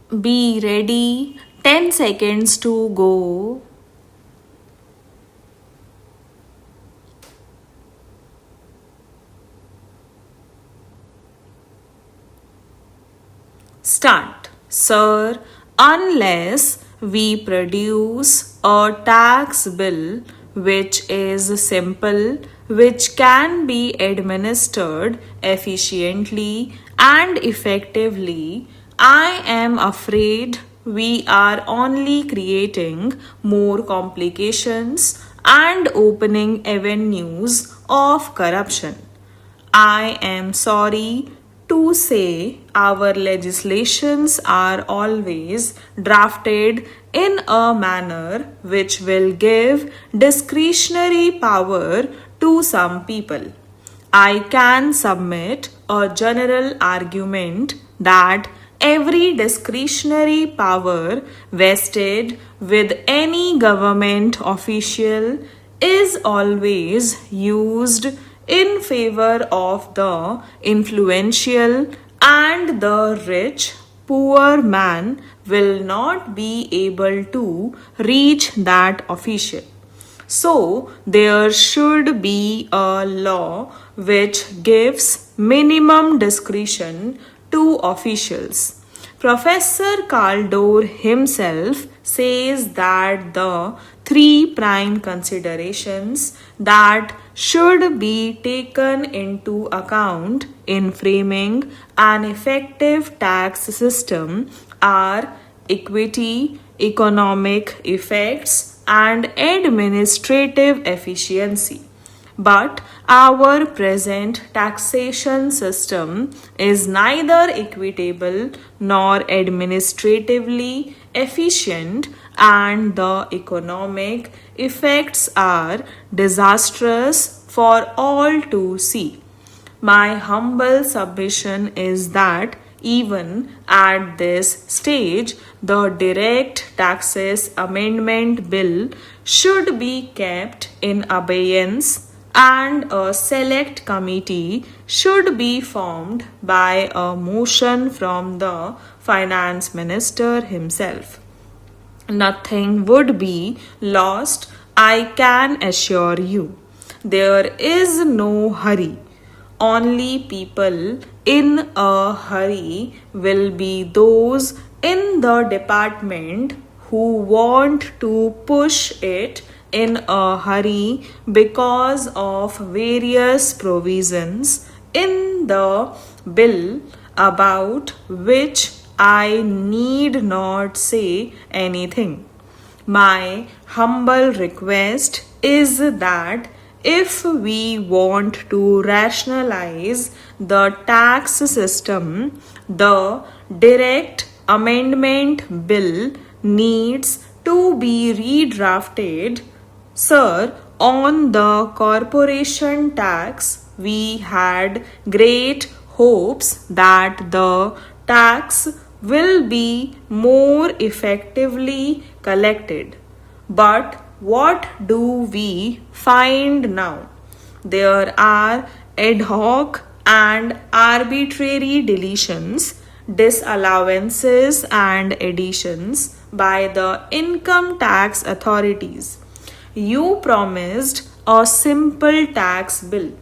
Be ready. 10 seconds to go. Start. Sir, unless we produce a tax bill which is simple, which can be administered efficiently and effectively, I am afraid we are only creating more complications and opening avenues of corruption. I am sorry to say our legislations are always drafted in a manner which will give discretionary power to some people. I can submit a general argument that every discretionary power vested with any government official is always used in favor of the influential, and the rich. Poor man will not be able to reach that official. So, there should be a law which gives minimum discretion to officials. Professor Kaldor himself says that the three prime considerations that should be taken into account in framing an effective tax system are equity, economic effects, and administrative efficiency. But our present taxation system is neither equitable nor administratively efficient, and the economic effects are disastrous for all to see. My humble submission is that even at this stage, the Direct Taxes Amendment Bill should be kept in abeyance, and a select committee should be formed by a motion from the finance minister himself. Nothing would be lost, I can assure you. There is no hurry. Only people in a hurry will be those in the department who want to push it in a hurry because of various provisions in the bill about which I need not say anything. My humble request is that if we want to rationalize the tax system, the direct amendment bill needs to be redrafted. Sir, on the corporation tax, we had great hopes that the tax will be more effectively collected. But what do we find now? There are ad hoc and arbitrary deletions, disallowances, and additions by the income tax authorities. You promised a simple tax bill.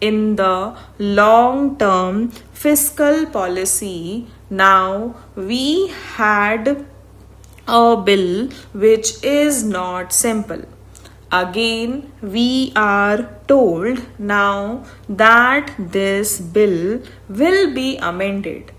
In the long term fiscal policy, now we had a bill which is not simple. Again, we are told now that this bill will be amended.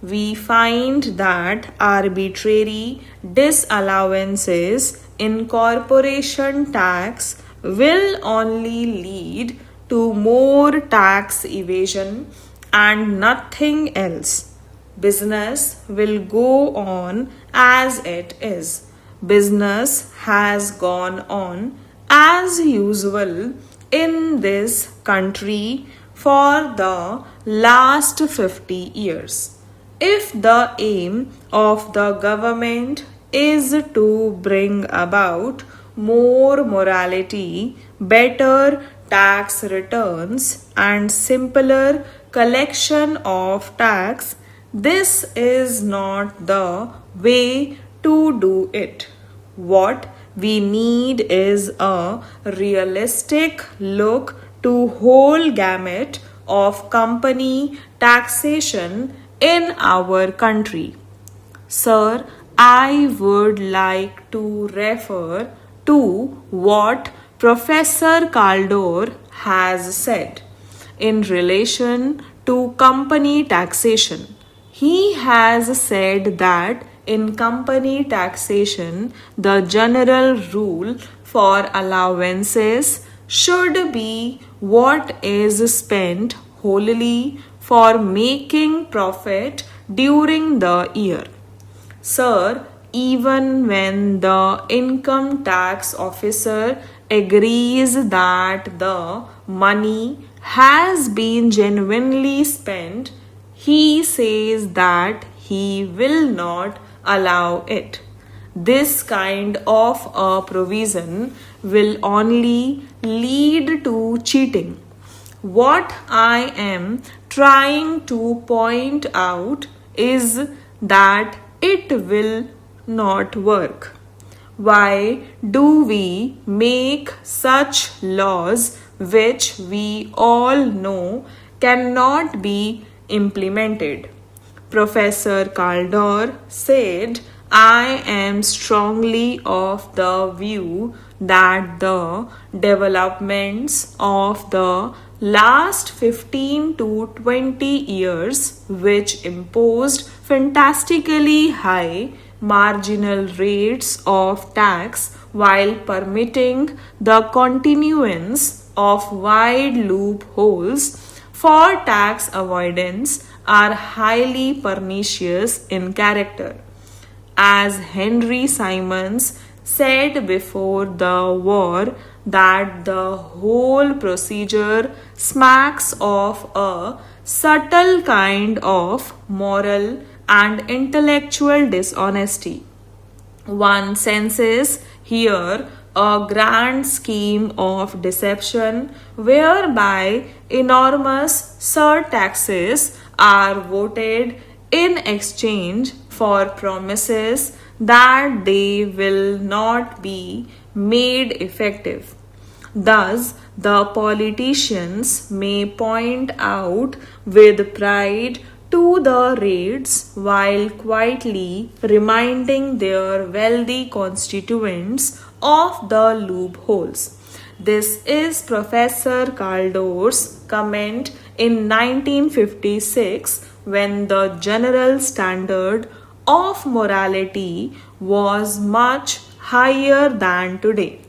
We find that arbitrary disallowances in corporation tax will only lead to more tax evasion and nothing else. Business will go on as it is. Business has gone on as usual in this country for the last 50 years. If the aim of the government is to bring about more morality, better tax returns, and simpler collection of tax, This is not the way to do it. What we need is a realistic look to whole gamut of company taxation in our country. Sir, I would like to refer to what Professor Caldor has said in relation to company taxation. He has said that in company taxation, the general rule for allowances should be what is spent wholly for making profit during the year. Sir, even when the income tax officer agrees that the money has been genuinely spent, he says that he will not allow it. This kind of a provision will only lead to cheating. What I am trying to point out is that it will not work. Why do we make such laws which we all know cannot be implemented? Professor Caldor said, I am strongly of the view that the developments of the last 15 to 20 years, which imposed fantastically high marginal rates of tax while permitting the continuance of wide loopholes for tax avoidance, are highly pernicious in character. As Henry Simons said before the war, that the whole procedure smacks of a subtle kind of moral and intellectual dishonesty. One senses here a grand scheme of deception whereby enormous surtaxes are voted in exchange for promises that they will not be made effective. Thus, the politicians may point out with pride to the rates while quietly reminding their wealthy constituents of the loopholes. This is Professor Caldor's comment in 1956 when the general standard of morality was much higher than today.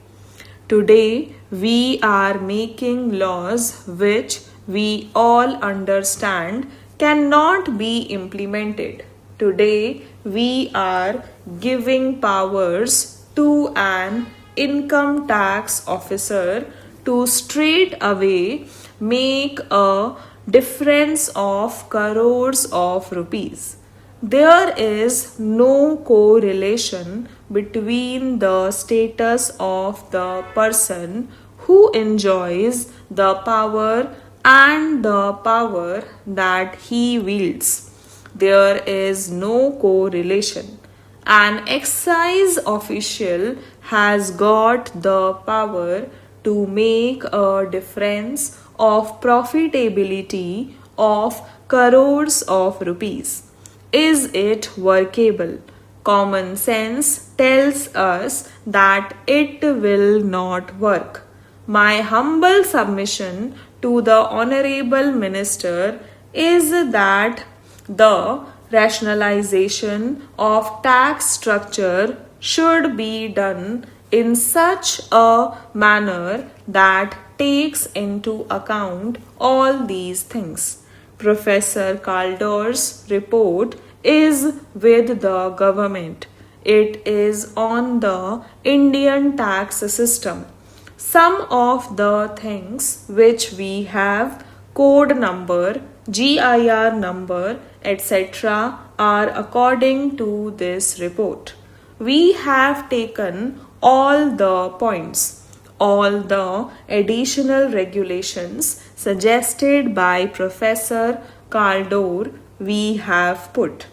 Today, we are making laws which we all understand cannot be implemented. Today, we are giving powers to an income tax officer to straight away make a difference of crores of rupees. There is no correlation between the status of the person who enjoys the power and the power that he wields. There is no correlation. An excise official has got the power to make a difference of profitability of crores of rupees. Is it workable? Common sense tells us that it will not work. My humble submission to the Honorable Minister is that the rationalization of tax structure should be done in such a manner that takes into account all these things. Professor Caldor's report is with the government. It is on the Indian tax system. Some of the things which we have, code number, GIR number, etc., are according to this report. We have taken all the points, all the additional regulations suggested by Professor Caldor we have put,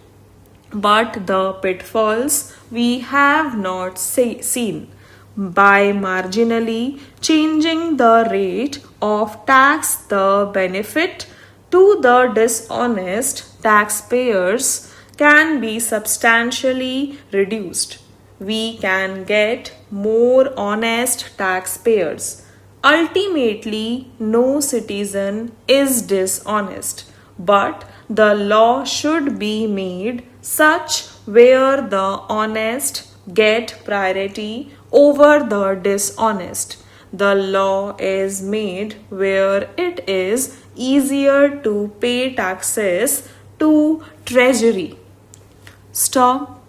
but the pitfalls we have not seen. By marginally changing the rate of tax, the benefit to the dishonest taxpayers can be substantially reduced. We can get more honest taxpayers. Ultimately, no citizen is dishonest, but the law should be made such where the honest get priority over the dishonest. The law is made where it is easier to pay taxes to treasury. Stop.